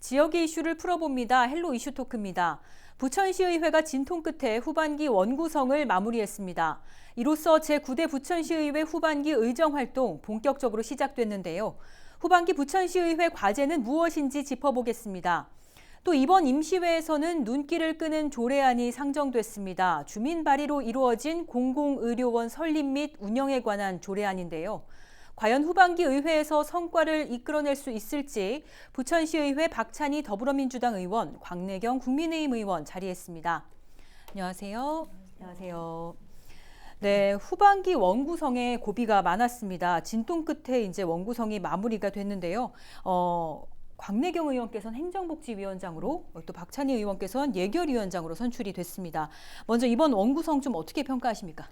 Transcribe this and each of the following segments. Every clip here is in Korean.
지역의 이슈를 풀어봅니다. 헬로 이슈 토크입니다. 부천시의회가 진통 끝에 후반기 원구성을 마무리했습니다. 이로써 제9대 부천시의회 후반기 의정활동 본격적으로 시작됐는데요. 후반기 부천시의회 과제는 무엇인지 짚어보겠습니다. 또 이번 임시회에서는 눈길을 끄는 조례안이 상정됐습니다. 주민 발의로 이루어진 공공의료원 설립 및 운영에 관한 조례안인데요. 과연 후반기 의회에서 성과를 이끌어낼 수 있을지 부천시의회 박찬희 더불어민주당 의원, 광내경 국민의힘 의원 자리했습니다. 안녕하세요. 안녕하세요. 네, 후반기 원구성에 고비가 많았습니다. 진통 끝에 이제 원구성이 마무리가 됐는데요. 광내경 의원께서는 행정복지위원장으로, 또 박찬희 의원께서는 예결위원장으로 선출이 됐습니다. 먼저 이번 원구성 좀 어떻게 평가하십니까?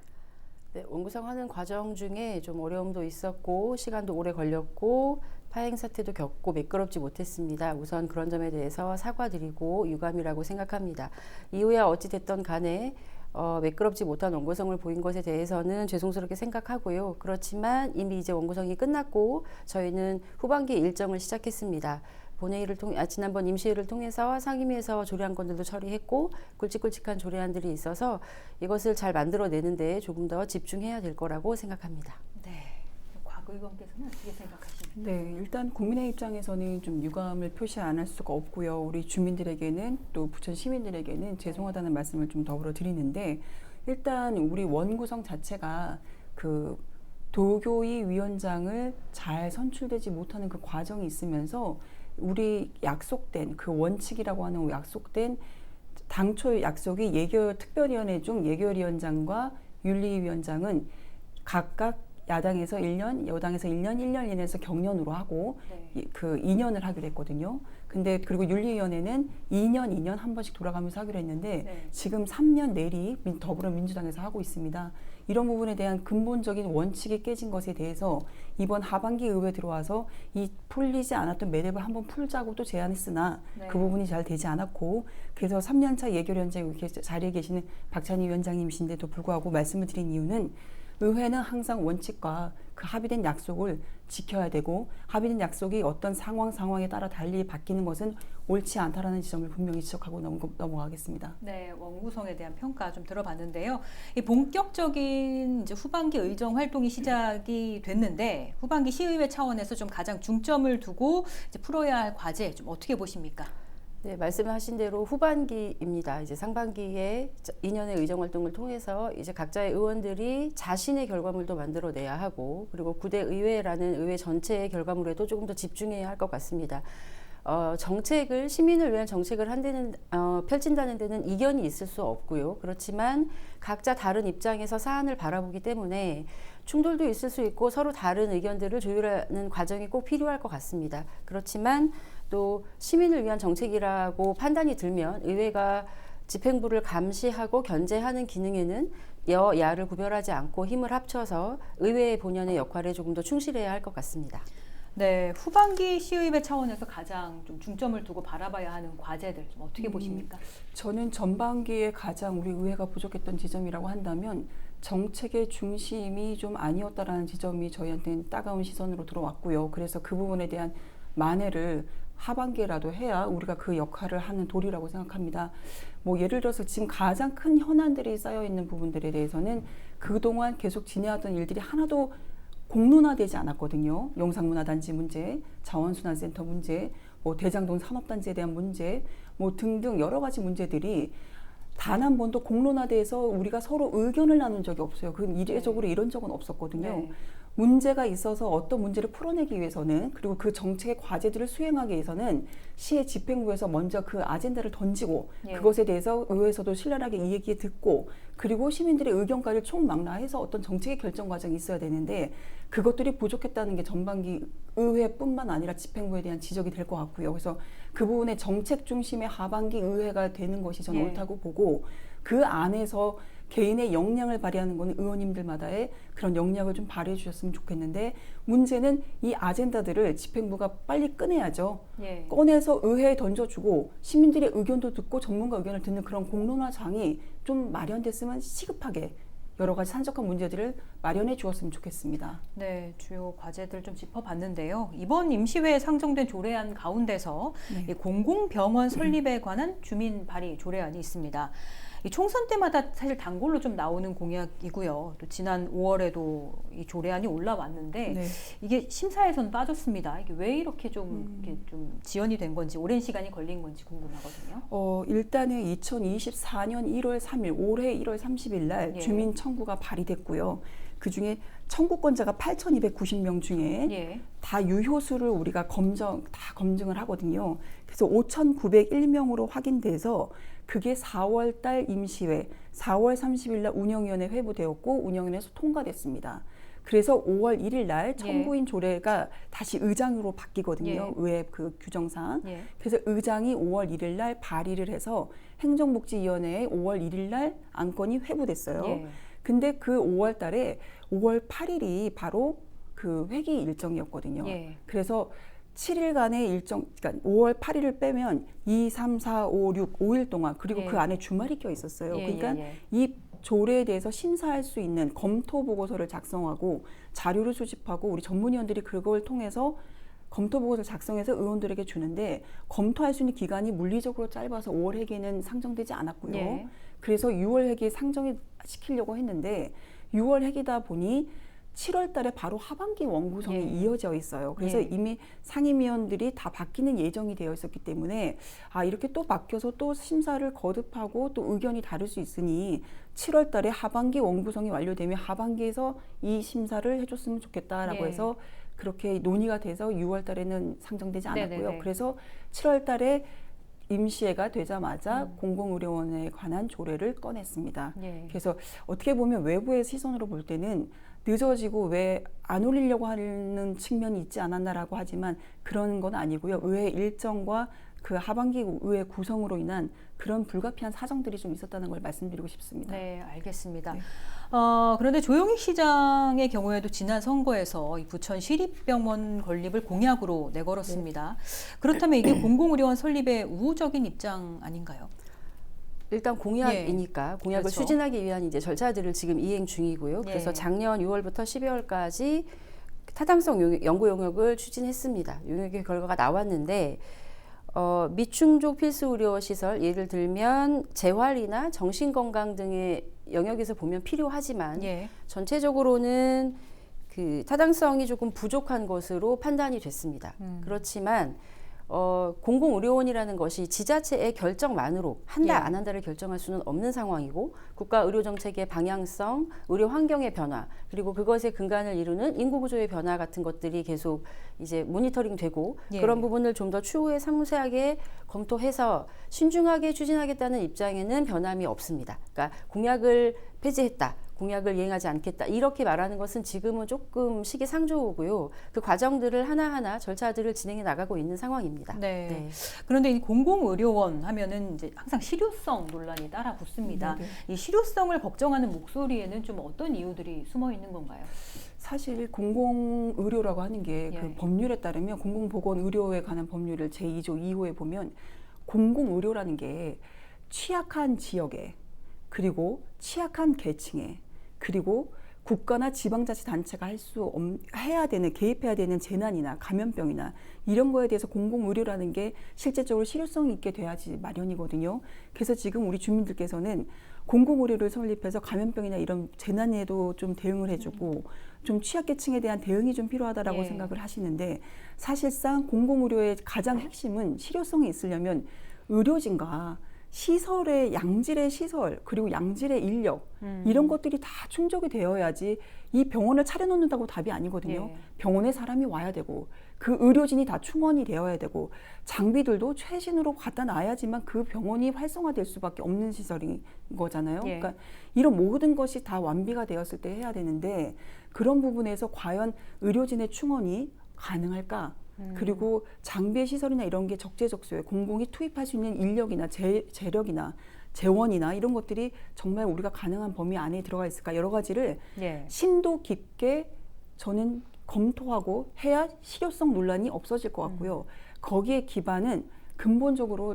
네, 원구성하는 과정 중에 좀 어려움도 있었고 시간도 오래 걸렸고 파행 사태도 겪고 매끄럽지 못했습니다. 우선 그런 점에 대해서 사과드리고 유감이라고 생각합니다. 이후에 어찌 됐던 간에 매끄럽지 못한 원구성을 보인 것에 대해서는 죄송스럽게 생각하고요. 그렇지만 이미 이제 원구성이 끝났고 저희는 후반기 일정을 시작했습니다. 본회의를 지난번 임시회를 통해서 상임위에서 조례안건들도 처리했고 굵직굵직한 조례안들이 있어서 이것을 잘 만들어내는 데 조금 더 집중해야 될 거라고 생각합니다. 네, 곽 의원께서는 어떻게 생각하십니까? 네, 일단 국민의 입장에서는 좀 유감을 표시 안 할 수가 없고요. 우리 주민들에게는 또 부천 시민들에게는 죄송하다는 말씀을 좀 더불어 드리는데, 일단 우리 원구성 자체가 그 도교위 위원장을 잘 선출되지 못하는 그 과정이 있으면서 우리 약속된 그 원칙이라고 하는 약속된 당초 약속이 특별위원회 중 예결위원장과 윤리위원장은 각각 야당에서 1년, 여당에서 1년, 1년 이내에서 경련으로 하고 그 2년을 하기로 했거든요. 근데 그리고 윤리위원회는 2년 한 번씩 돌아가면서 하기로 했는데 지금 3년 내리 더불어민주당에서 하고 있습니다. 이런 부분에 대한 근본적인 원칙이 깨진 것에 대해서 이번 하반기 의회에 들어와서 이 풀리지 않았던 매듭을 한번 풀자고 또 제안했으나 그 부분이 잘 되지 않았고, 그래서 3년차 예결위원장에 이렇게 자리에 계시는 박찬희 위원장님이신데도 불구하고 말씀을 드린 이유는 의회는 항상 원칙과 그 합의된 약속을 지켜야 되고, 합의된 약속이 어떤 상황에 따라 달리 바뀌는 것은 옳지 않다라는 지점을 분명히 지적하고 넘어가겠습니다. 네, 원구성에 대한 평가 좀 들어봤는데요. 이 본격적인 이제 후반기 의정 활동이 시작이 됐는데 후반기 시의회 차원에서 좀 가장 중점을 두고 이제 풀어야 할 과제 좀 어떻게 보십니까? 네, 말씀하신 대로 후반기입니다. 이제 상반기에 2년의 의정 활동을 통해서 이제 각자의 의원들이 자신의 결과물도 만들어내야 하고, 그리고 9대 의회라는 의회 전체의 결과물에도 조금 더 집중해야 할 것 같습니다. 시민을 위한 정책을 펼친다는 데는 이견이 있을 수 없고요. 그렇지만 각자 다른 입장에서 사안을 바라보기 때문에 충돌도 있을 수 있고 서로 다른 의견들을 조율하는 과정이 꼭 필요할 것 같습니다. 그렇지만 또 시민을 위한 정책이라고 판단이 들면 의회가 집행부를 감시하고 견제하는 기능에는 여야를 구별하지 않고 힘을 합쳐서 의회의 본연의 역할에 조금 더 충실해야 할 것 같습니다. 네, 후반기 시의회 차원에서 가장 좀 중점을 두고 바라봐야 하는 과제들 좀 어떻게 보십니까? 저는 전반기에 가장 우리 의회가 부족했던 지점이라고 한다면 정책의 중심이 좀 아니었다라는 지점이 저희한테는 따가운 시선으로 들어왔고요. 그래서 그 부분에 대한 만회를 하반기에라도 해야 우리가 그 역할을 하는 도리라고 생각합니다. 뭐 예를 들어서 지금 가장 큰 현안들이 쌓여 있는 부분들에 대해서는 그동안 계속 진행하던 일들이 하나도 공론화되지 않았거든요. 영상문화단지 문제, 자원순환센터 문제, 뭐 대장동 산업단지에 대한 문제, 뭐 등등 여러 가지 문제들이 단 한 번도 공론화돼서 우리가 서로 의견을 나눈 적이 없어요. 그 이례적으로 이런 적은 없었거든요. 네. 문제가 있어서 어떤 문제를 풀어내기 위해서는, 그리고 그 정책의 과제들을 수행하기 위해서는 시의 집행부에서 먼저 그 아젠다를 던지고 그것에 대해서 의회에서도 신랄하게 이 얘기 듣고, 그리고 시민들의 의견까지 총망라해서 어떤 정책의 결정 과정이 있어야 되는데 그것들이 부족했다는 게 전반기 의회뿐만 아니라 집행부에 대한 지적이 될 것 같고요. 그래서 그 부분의 정책 중심의 하반기 의회가 되는 것이 저는 옳다고 보고, 그 안에서 개인의 역량을 발휘하는 것은 의원님들마다의 그런 역량을 좀 발휘해 주셨으면 좋겠는데, 문제는 이 아젠다들을 집행부가 빨리 꺼내야죠. 꺼내서 의회에 던져주고 시민들의 의견도 듣고 전문가 의견을 듣는 그런 공론화장이 좀 마련됐으면 시급하게 여러 가지 산적한 문제들을 마련해 주었으면 좋겠습니다. 네, 주요 과제들 좀 짚어봤는데요. 이번 임시회에 상정된 조례안 가운데서 네. 이 공공병원 설립에 관한 주민 발의 조례안이 있습니다. 이 총선 때마다 사실 단골로 좀 나오는 공약이고요. 또 지난 5월에도 이 조례안이 올라왔는데 네. 이게 심사에선 빠졌습니다. 이게 왜 이렇게 좀 지연이 된 건지, 오랜 시간이 걸린 건지 궁금하거든요. 일단은 2024년 1월 3일, 올해 1월 30일 날 예. 주민 청구가 발의됐고요. 그 중에 청구권자가 8,290명 중에 예. 다 유효수를 우리가 검증을 하거든요. 그래서 5,901명으로 확인돼서 그게 4월 달 임시회, 4월 30일 날 운영위원회 회부되었고 운영위원회에서 통과됐습니다. 그래서 5월 1일 날 청구인 조례가 다시 의장으로 바뀌거든요. 의회 그 규정상. 예. 그래서 의장이 5월 1일 날 발의를 해서 행정복지위원회에 5월 1일 날 안건이 회부됐어요. 예. 근데 그 5월 달에 5월 8일이 바로 그 회기 일정이었거든요. 예. 그래서 7일간의 일정, 그러니까 5월 8일을 빼면 2, 3, 4, 5, 6, 5일 동안 그리고 예. 그 안에 주말이 껴 있었어요. 예, 그러니까 예. 이 조례에 대해서 심사할 수 있는 검토 보고서를 작성하고 자료를 수집하고 우리 전문위원들이 그걸 통해서 검토 보고서를 작성해서 의원들에게 주는데 검토할 수 있는 기간이 물리적으로 짧아서 5월 회계는 상정되지 않았고요. 예. 그래서 6월 회계 상정을 시키려고 했는데 6월 회기다 보니 7월 달에 바로 하반기 원구성이 예. 이어져 있어요. 그래서 예. 이미 상임위원들이 다 바뀌는 예정이 되어 있었기 때문에 이렇게 또 바뀌어서 또 심사를 거듭하고 또 의견이 다를 수 있으니 7월 달에 하반기 원구성이 완료되면 하반기에서 이 심사를 해줬으면 좋겠다라고 예. 해서 그렇게 논의가 돼서 6월 달에는 상정되지 않았고요. 네네네. 그래서 7월 달에 임시회가 되자마자 공공의료원에 관한 조례를 꺼냈습니다. 예. 그래서 어떻게 보면 외부의 시선으로 볼 때는 늦어지고 왜 안 올리려고 하는 측면이 있지 않았나라고 하지만 그런 건 아니고요. 의회 일정과 그 하반기 의회 구성으로 인한 그런 불가피한 사정들이 좀 있었다는 걸 말씀드리고 싶습니다. 네, 알겠습니다. 네. 그런데 조영익 시장의 경우에도 지난 선거에서 이 부천 시립병원 건립을 공약으로 내걸었습니다. 그렇다면 이게 공공의료원 설립의 우호적인 입장 아닌가요? 일단 공약이니까 공약을 그렇죠. 추진하기 위한 이제 절차들을 지금 이행 중이고요. 그래서 예. 작년 6월부터 12월까지 타당성 연구 용역을 추진했습니다. 용역의 결과가 나왔는데 미충족 필수 의료 시설 예를 들면 재활이나 정신건강 등의 영역에서 보면 필요하지만 예. 전체적으로는 그 타당성이 조금 부족한 것으로 판단이 됐습니다. 그렇지만 공공의료원이라는 것이 지자체의 결정만으로 한다 예. 안 한다를 결정할 수는 없는 상황이고 국가 의료정책의 방향성, 의료 환경의 변화 그리고 그것의 근간을 이루는 인구구조의 변화 같은 것들이 계속 이제 모니터링되고 예. 그런 부분을 좀 더 추후에 상세하게 검토해서 신중하게 추진하겠다는 입장에는 변함이 없습니다. 그러니까 공약을 폐지했다. 공약을 이행하지 않겠다. 이렇게 말하는 것은 지금은 조금 시기상조고요. 그 과정들을 하나하나 절차들을 진행해 나가고 있는 상황입니다. 네. 네. 그런데 이 공공의료원 하면은 이제 항상 실효성 논란이 따라 붙습니다. 이 실효성을 걱정하는 목소리에는 좀 어떤 이유들이 숨어 있는 건가요? 사실 공공의료라고 하는 게 그 예. 법률에 따르면 공공보건의료에 관한 법률을 제2조 2호에 보면 공공의료라는 게 취약한 지역에 그리고 취약한 계층에 그리고 국가나 지방자치단체가 해야 되는 개입해야 되는 재난이나 감염병이나 이런 거에 대해서 공공의료라는 게 실제적으로 실효성이 있게 돼야지 마련이거든요. 그래서 지금 우리 주민들께서는 공공의료를 설립해서 감염병이나 이런 재난에도 좀 대응을 해주고 좀 취약계층에 대한 대응이 좀 필요하다라고 예. 생각을 하시는데 사실상 공공의료의 가장 핵심은 실효성이 있으려면 의료진과 시설의 양질의 시설 그리고 양질의 인력 이런 것들이 다 충족이 되어야지 이 병원을 차려놓는다고 답이 아니거든요. 예. 병원에 사람이 와야 되고 그 의료진이 다 충원이 되어야 되고 장비들도 최신으로 갖다 놔야지만 그 병원이 활성화될 수밖에 없는 시설인 거잖아요. 예. 그러니까 이런 모든 것이 다 완비가 되었을 때 해야 되는데 그런 부분에서 과연 의료진의 충원이 가능할까? 그리고 장비의 시설이나 이런 게 적재적소에 공공이 투입할 수 있는 인력이나 재력이나 재원이나 이런 것들이 정말 우리가 가능한 범위 안에 들어가 있을까 여러 가지를 예. 심도 깊게 저는 검토하고 해야 실효성 논란이 없어질 것 같고요. 거기에 기반은 근본적으로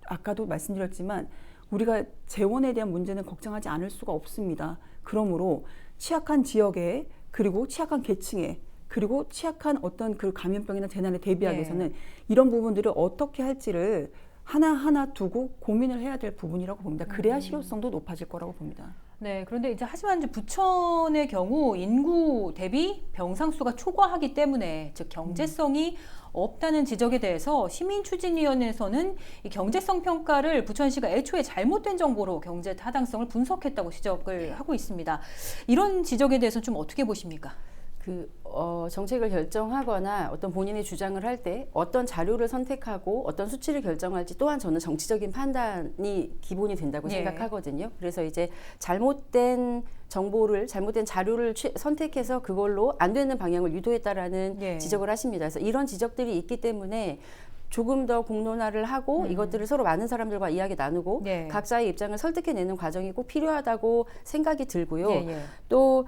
아까도 말씀드렸지만 우리가 재원에 대한 문제는 걱정하지 않을 수가 없습니다. 그러므로 취약한 지역에 그리고 취약한 계층에 그리고 취약한 어떤 그 감염병이나 재난에 대비하기 위해서는 이런 부분들을 어떻게 할지를 하나하나 두고 고민을 해야 될 부분이라고 봅니다. 그래야 실효성도 높아질 거라고 봅니다. 네, 그런데 이제 하지만 이제 부천의 경우 인구 대비 병상 수가 초과하기 때문에 즉 경제성이 없다는 지적에 대해서 시민추진위원회에서는 이 경제성 평가를 부천시가 애초에 잘못된 정보로 경제 타당성을 분석했다고 지적을 하고 있습니다. 이런 지적에 대해서는 좀 어떻게 보십니까? 정책을 결정하거나 어떤 본인의 주장을 할 때 어떤 자료를 선택하고 어떤 수치를 결정할지 또한 저는 정치적인 판단이 기본이 된다고 생각하거든요. 그래서 이제 잘못된 정보를, 잘못된 자료를 선택해서 그걸로 안 되는 방향을 유도했다라는 지적을 하십니다. 그래서 이런 지적들이 있기 때문에 조금 더 공론화를 하고 이것들을 서로 많은 사람들과 이야기 나누고 각자의 입장을 설득해내는 과정이 꼭 필요하다고 생각이 들고요. 또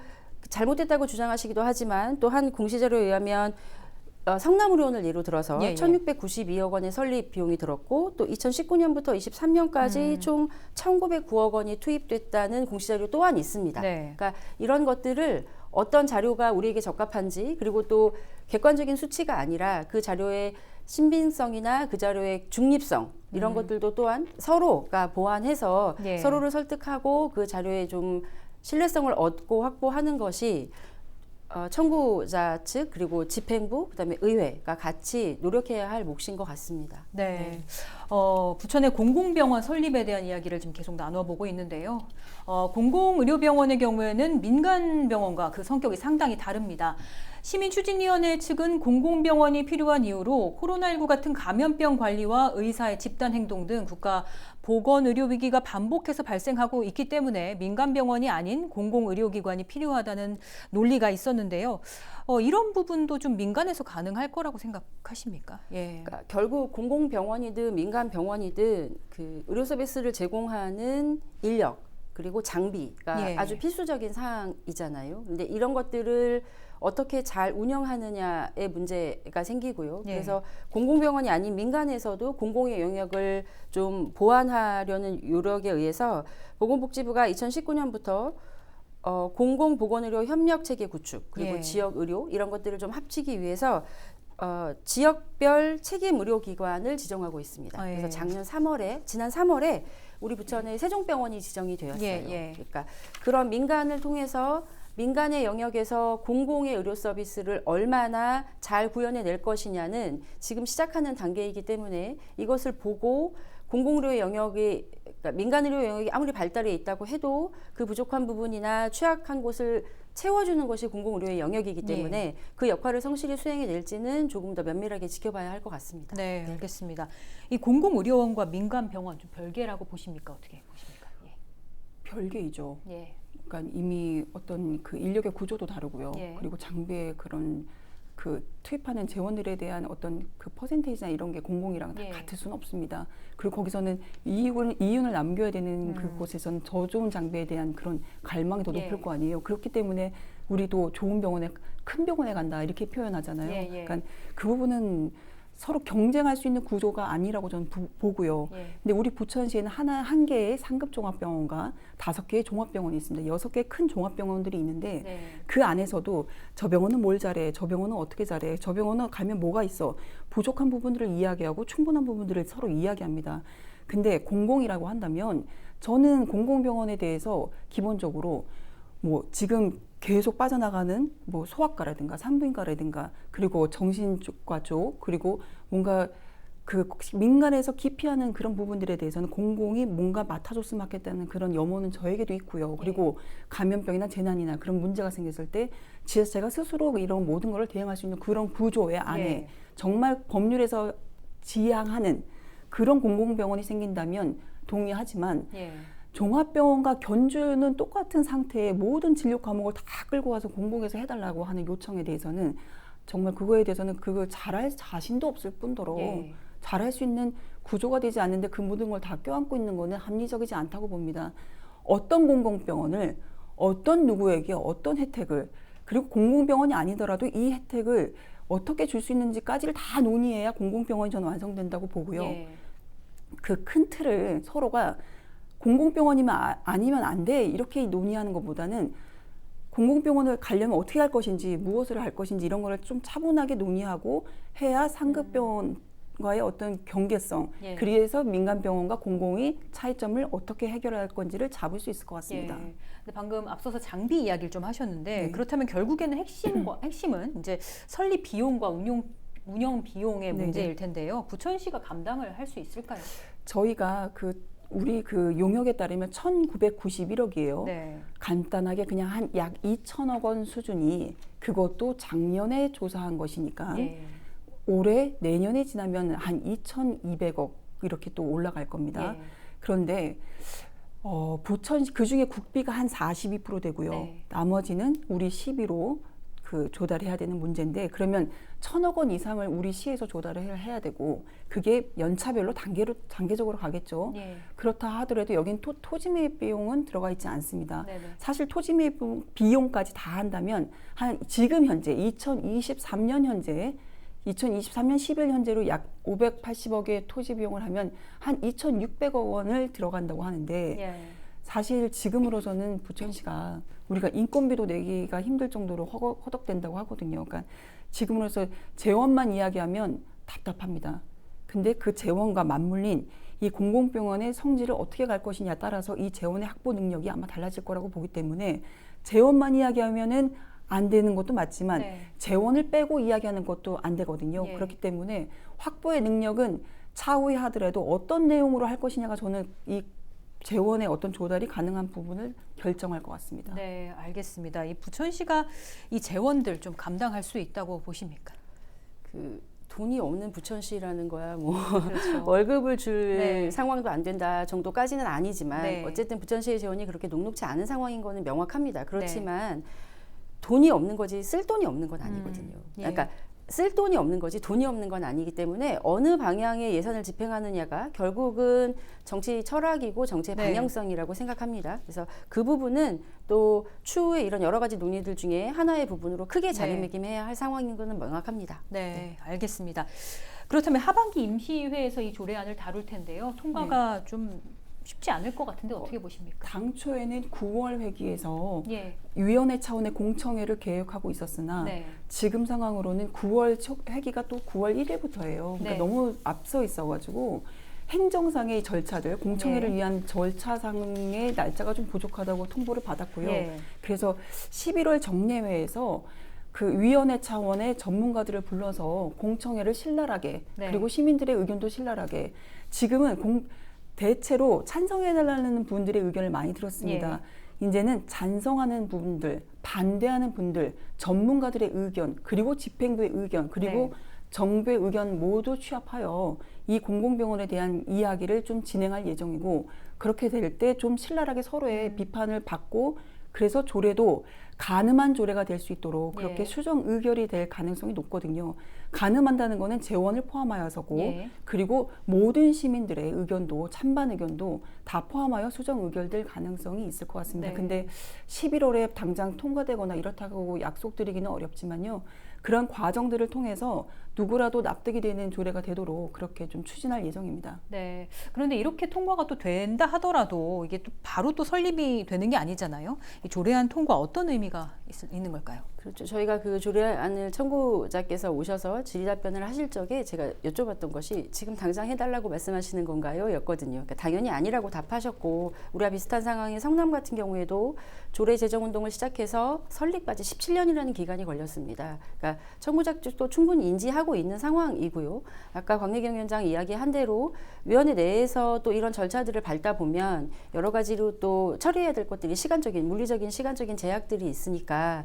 잘못됐다고 주장하시기도 하지만 또 한 공시자료에 의하면 성남의료원을 예로 들어서 1692억 원의 설립 비용이 들었고 또 2019년부터 23년까지 총 1909억 원이 투입됐다는 공시자료 또한 있습니다. 그러니까 이런 것들을 어떤 자료가 우리에게 적합한지 그리고 또 객관적인 수치가 아니라 그 자료의 신빙성이나 그 자료의 중립성 이런 것들도 또한 서로가 보완해서 서로를 설득하고 그 자료에 좀 신뢰성을 얻고 확보하는 것이 청구자 측 그리고 집행부 그다음에 의회가 같이 노력해야 할 몫인 것 같습니다. 부천의 공공병원 설립에 대한 이야기를 지금 계속 나눠보고 있는데요. 공공의료병원의 경우에는 민간병원과 그 성격이 상당히 다릅니다. 시민추진위원회 측은 공공병원이 필요한 이유로 코로나19 같은 감염병 관리와 의사의 집단행동 등 국가 보건의료위기가 반복해서 발생하고 있기 때문에 민간병원이 아닌 공공의료기관이 필요하다는 논리가 있었는데요. 이런 부분도 좀 민간에서 가능할 거라고 생각하십니까? 그러니까 결국 공공병원이든 민간병원이든 그 의료 서비스를 제공하는 인력 그리고 장비가 아주 필수적인 사항이잖아요. 근데 이런 것들을 어떻게 잘 운영하느냐의 문제가 생기고요. 그래서 공공병원이 아닌 민간에서도 공공의 영역을 좀 보완하려는 노력에 의해서 보건복지부가 2019년부터 공공보건의료 협력체계 구축 그리고 지역의료 이런 것들을 좀 합치기 위해서 지역별 책임의료기관을 지정하고 있습니다. 그래서 지난 3월에 우리 부천의 세종병원이 지정이 되었어요. 그러니까 그런 민간을 통해서 민간의 영역에서 공공의 의료 서비스를 얼마나 잘 구현해낼 것이냐는 지금 시작하는 단계이기 때문에 이것을 보고 공공의료의 영역이 그러니까 민간의료 영역이 아무리 발달해 있다고 해도 그 부족한 부분이나 취약한 곳을 채워주는 것이 공공의료의 영역이기 때문에 그 역할을 성실히 수행해낼지는 조금 더 면밀하게 지켜봐야 할 것 같습니다. 네, 알겠습니다. 이 공공의료원과 민간병원 좀 별개라고 보십니까? 어떻게 보십니까? 별개이죠. 그러니까 이미 어떤 그 인력의 구조도 다르고요. 그리고 장비의 그런 그 투입하는 재원들에 대한 어떤 그 퍼센테이지나 이런 게 공공이랑 다 같을 수는 없습니다. 그리고 거기서는 이윤을 남겨야 되는 그곳에서는 더 좋은 장비에 대한 그런 갈망이 더 높을 거 아니에요. 그렇기 때문에 우리도 좋은 병원에 큰 병원에 간다 이렇게 표현하잖아요. 그러니까 그 부분은 서로 경쟁할 수 있는 구조가 아니라고 저는 보고요. 근데 우리 부천시에는 한 개의 상급 종합병원과 5개의 종합병원이 있습니다. 6개의 큰 종합병원들이 있는데 그 안에서도 저 병원은 뭘 잘해, 저 병원은 어떻게 잘해, 저 병원은 가면 뭐가 있어, 부족한 부분들을 이야기하고 충분한 부분들을 서로 이야기합니다. 근데 공공이라고 한다면 저는 공공병원에 대해서 기본적으로 뭐 지금 계속 빠져나가는 뭐 소아과라든가 산부인과라든가 그리고 정신과 쪽 그리고 뭔가 그 민간에서 기피하는 그런 부분들에 대해서는 공공이 뭔가 맡아줬으면 하겠다는 그런 염원은 저에게도 있고요. 그리고 감염병이나 재난이나 그런 문제가 생겼을 때 지자체가 스스로 이런 모든 것을 대응할 수 있는 그런 구조의 안에 정말 법률에서 지향하는 그런 공공병원이 생긴다면 동의하지만 종합병원과 견주는 똑같은 상태의 모든 진료 과목을 다 끌고 와서 공공에서 해달라고 하는 요청에 대해서는 정말 그거에 대해서는 그걸 잘할 자신도 없을 뿐더러 잘할 수 있는 구조가 되지 않는데 그 모든 걸 다 껴안고 있는 거는 합리적이지 않다고 봅니다. 어떤 공공병원을 어떤 누구에게 어떤 혜택을 그리고 공공병원이 아니더라도 이 혜택을 어떻게 줄 수 있는지까지를 다 논의해야 공공병원이 저는 완성된다고 보고요. 그 큰 틀을 서로가 공공병원이면 아니면 안 돼 이렇게 논의하는 것보다는 공공병원을 가려면 어떻게 할 것인지 무엇을 할 것인지 이런 거를 좀 차분하게 논의하고 해야 상급병원과의 어떤 경계성 예. 그래서 민간병원과 공공이 차이점을 어떻게 해결할 건지를 잡을 수 있을 것 같습니다. 예. 근데 방금 앞서서 장비 이야기를 좀 하셨는데 네. 그렇다면 결국에는 핵심은 이제 설립 비용과 운영 비용의 네네. 문제일 텐데요. 부천시가 감당을 할 수 있을까요? 저희가 우리 용역에 따르면 1,991억이에요. 네. 간단하게 그냥 한 약 2천억 원 수준이 그것도 작년에 조사한 것이니까 예. 올해 내년에 지나면 한 2,200억 이렇게 또 올라갈 겁니다. 예. 그런데 부천시 그중에 국비가 한 42% 되고요. 네. 나머지는 우리 시비로 조달해야 되는 문제인데 그러면 1,000억 원 이상을 우리 시에서 조달을 해야 되고 그게 연차별로 단계적으로 가겠죠. 예. 그렇다 하더라도 여긴 토지 매입 비용은 들어가 있지 않습니다. 네네. 사실 토지 매입 비용까지 다 한다면 지금 현재 2023년 10일 현재로 약 580억의 토지 비용을 하면 한 2,600억 원을 들어간다고 하는데 예. 사실 지금으로서는 부천시가 우리가 인건비도 내기가 힘들 정도로 허덕된다고 하거든요. 그러니까 지금으로서 재원만 이야기하면 답답합니다. 근데 그 재원과 맞물린 이 공공병원의 성질을 어떻게 갈 것이냐에 따라서 이 재원의 확보 능력이 아마 달라질 거라고 보기 때문에 재원만 이야기하면은 안 되는 것도 맞지만 네. 재원을 빼고 이야기하는 것도 안 되거든요. 예. 그렇기 때문에 확보의 능력은 차후에 하더라도 어떤 내용으로 할 것이냐가 저는 이 재원의 어떤 조달이 가능한 부분을 결정할 것 같습니다. 네, 알겠습니다. 이 부천시가 이 재원들 좀 감당할 수 있다고 보십니까? 돈이 없는 부천시라는 거야 뭐 그렇죠. 월급을 줄 네. 상황도 안 된다 정도까지는 아니지만 네. 어쨌든 부천시의 재원이 그렇게 녹록치 않은 상황인 거는 명확합니다. 네. 그렇지만 돈이 없는 거지 쓸 돈이 없는 건 아니거든요. 예. 그러니까 쓸 돈이 없는 거지 돈이 없는 건 아니기 때문에 어느 방향의 예산을 집행하느냐가 결국은 정치 철학이고 정치의 네. 방향성이라고 생각합니다. 그래서 그 부분은 또 추후에 이런 여러 가지 논의들 중에 하나의 부분으로 크게 자리매김해야 할 상황인 것은 명확합니다. 네, 알겠습니다. 그렇다면 하반기 임시회에서 이 조례안을 다룰 텐데요. 통과가 좀 쉽지 않을 것 같은데 어떻게 보십니까? 당초에는 9월 회기에서 예. 위원회 차원의 공청회를 계획하고 있었으나 네. 지금 상황으로는 9월 회기가 또 9월 1일부터예요. 그러니까 네. 너무 앞서 있어가지고 행정상의 절차들, 공청회를 네. 위한 절차상의 날짜가 좀 부족하다고 통보를 받았고요. 예. 그래서 11월 정례회에서 그 위원회 차원의 전문가들을 불러서 공청회를 신랄하게 네. 그리고 시민들의 의견도 신랄하게 지금은 대체로 찬성해달라는 분들의 의견을 많이 들었습니다. 이제는 잔성하는 분들, 반대하는 분들, 전문가들의 의견, 그리고 집행부의 의견, 그리고 네. 정부의 의견 모두 취합하여 이 공공병원에 대한 이야기를 좀 진행할 예정이고 그렇게 될 때 좀 신랄하게 서로의 비판을 받고 그래서 조례도 가늠한 조례가 될 수 있도록 그렇게 예. 수정 의결이 될 가능성이 높거든요. 가늠한다는 거는 재원을 포함하여서고 예. 그리고 모든 시민들의 의견도 찬반 의견도 다 포함하여 수정 의결될 가능성이 있을 것 같습니다. 네. 근데 11월에 당장 통과되거나 이렇다고 약속드리기는 어렵지만요. 그런 과정들을 통해서 누구라도 납득이 되는 조례가 되도록 그렇게 좀 추진할 예정입니다. 네. 그런데 이렇게 통과가 또 된다 하더라도 이게 또 바로 또 설립이 되는 게 아니잖아요. 이 조례안 통과 어떤 의미가 있는 걸까요? 그렇죠. 저희가 그 조례안을 청구자께서 오셔서 질의답변을 하실 적에 제가 여쭤봤던 것이 지금 당장 해달라고 말씀하시는 건가요? 였거든요. 그러니까 당연히 아니라고 답하셨고 우리와 비슷한 상황인 성남 같은 경우에도 조례 제정운동을 시작해서 설립까지 17년이라는 기간이 걸렸습니다. 그러니까 청구자 쪽도 충분히 인지하고 있는 상황이고요. 아까 광래경 위원장 이야기한 대로 위원회 내에서 또 이런 절차들을 밟다 보면 여러 가지로 또 처리해야 될 것들이 물리적인 시간적인 제약들이 있으니까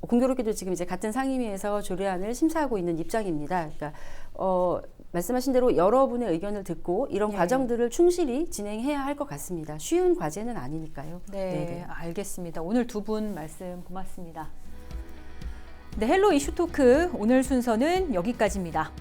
공교롭게도 지금 이제 같은 상임위에서 조례안을 심사하고 있는 입장입니다. 그러니까 말씀하신 대로 여러분의 의견을 듣고 이런 과정들을 충실히 진행해야 할 것 같습니다. 쉬운 과제는 아니니까요. 네, 네네. 알겠습니다. 오늘 두 분 말씀 고맙습니다. 네, 헬로 이슈 토크 오늘 순서는 여기까지입니다.